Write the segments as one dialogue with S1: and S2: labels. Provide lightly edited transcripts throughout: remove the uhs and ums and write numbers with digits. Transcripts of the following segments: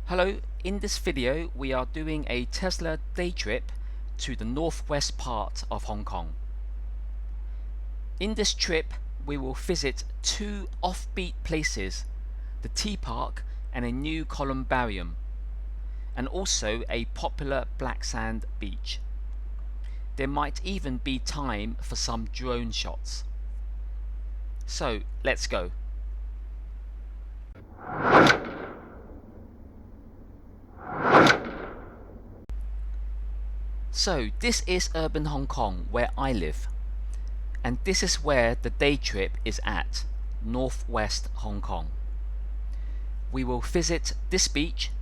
S1: Hello, in this video we are doing a Tesla day trip to the northwest part of Hong Kong. In this trip we will visit two offbeat places, the Tea Park and a new Columbarium, and also a popular black sand beach. There might even be time for some drone shots. So let's go. So this is urban Hong Kong where I live, and this is where the day trip is at, northwest Hong Kong. We will visit this beach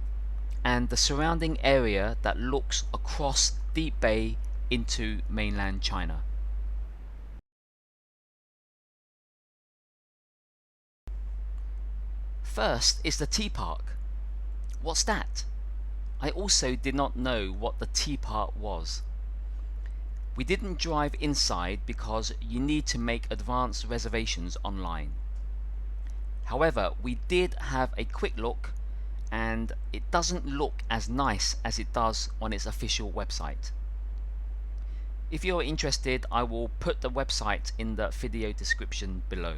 S1: and the surrounding area that looks across Deep Bay into mainland China. First is the Tea Park. What's that? I also did not know what the Tea Park was. We didn't drive inside because you need to make advance reservations online. However, we did have a quick look and it doesn't look as nice as it does on its official website. If you're interested, I will put the website in the video description below.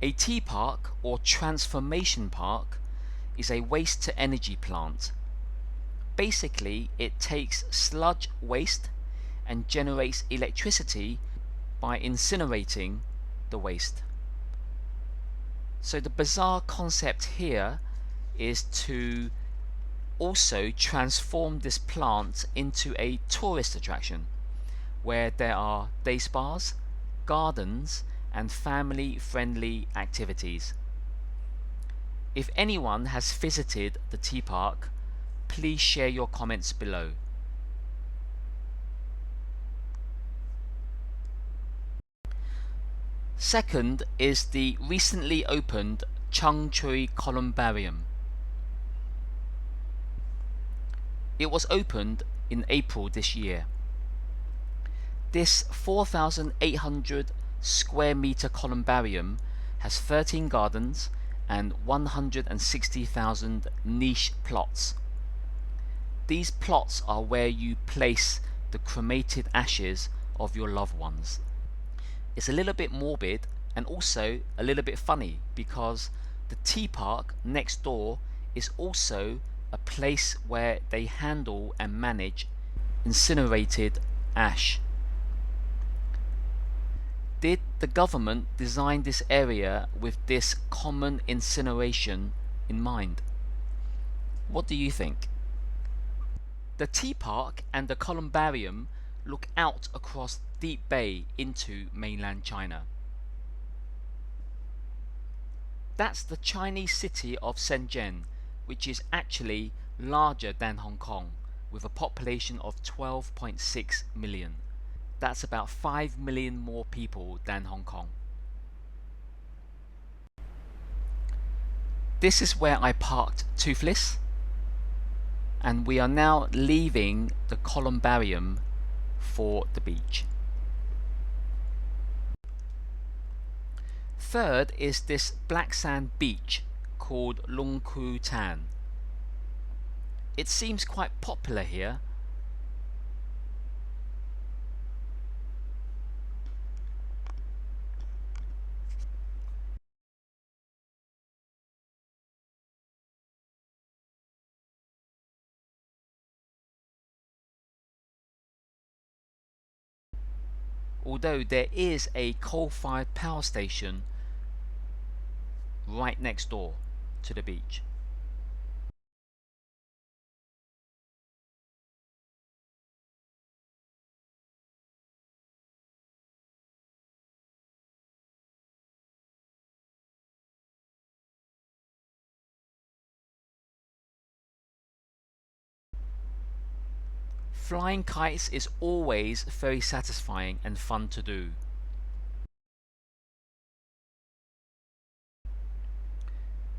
S1: A tea park or transformation park is a waste to energy plant. Basically, it takes sludge waste and generates electricity by incinerating the waste. So the bizarre concept here is to also transform this plant into a tourist attraction where there are day spas, gardens, and family-friendly activities. If anyone has visited the Tea Park, please share your comments below. Second is the recently opened Chung Choi Columbarium. It was opened in April this year. This 4,800 square meter columbarium has 13 gardens and 160,000 niche plots. These plots are where you place the cremated ashes of your loved ones. It's a little bit morbid and also a little bit funny because the Tea Park next door is also a place where they handle and manage incinerated ash. Did the government design this area with this common incineration in mind? What do you think? The Tea Park and the Columbarium look out across Deep Bay into mainland China. That's the Chinese city of Shenzhen, which is actually larger than Hong Kong, with a population of 12.6 million. That's about 5 million more people than Hong Kong. This is where I parked Toothless, and we are now leaving the Columbarium for the beach. Third is this black sand beach called Lung Ku Tan. It seems quite popular here. Although there is a coal-fired power station right next door to the beach. Flying kites is always very satisfying and fun to do.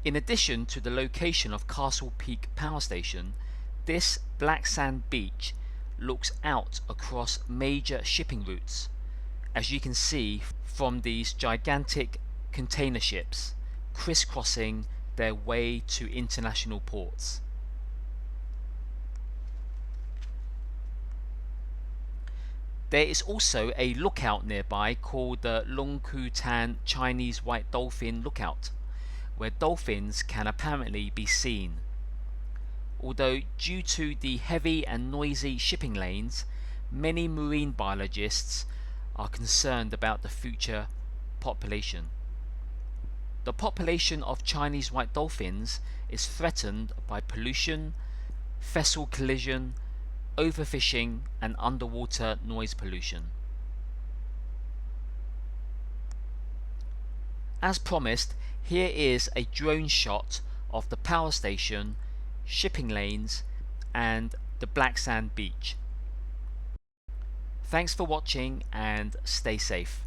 S1: In addition to the location of Castle Peak Power Station, this black sand beach looks out across major shipping routes, as you can see from these gigantic container ships crisscrossing their way to international ports. There is also a lookout nearby called the Longkutan Chinese White Dolphin Lookout, where dolphins can apparently be seen. Although due to the heavy and noisy shipping lanes, many marine biologists are concerned about the future population. The population of Chinese white dolphins is threatened by pollution, vessel collision, overfishing, and underwater noise pollution. As promised, here is a drone shot of the power station, shipping lanes, and the black sand beach. Thanks for watching and stay safe.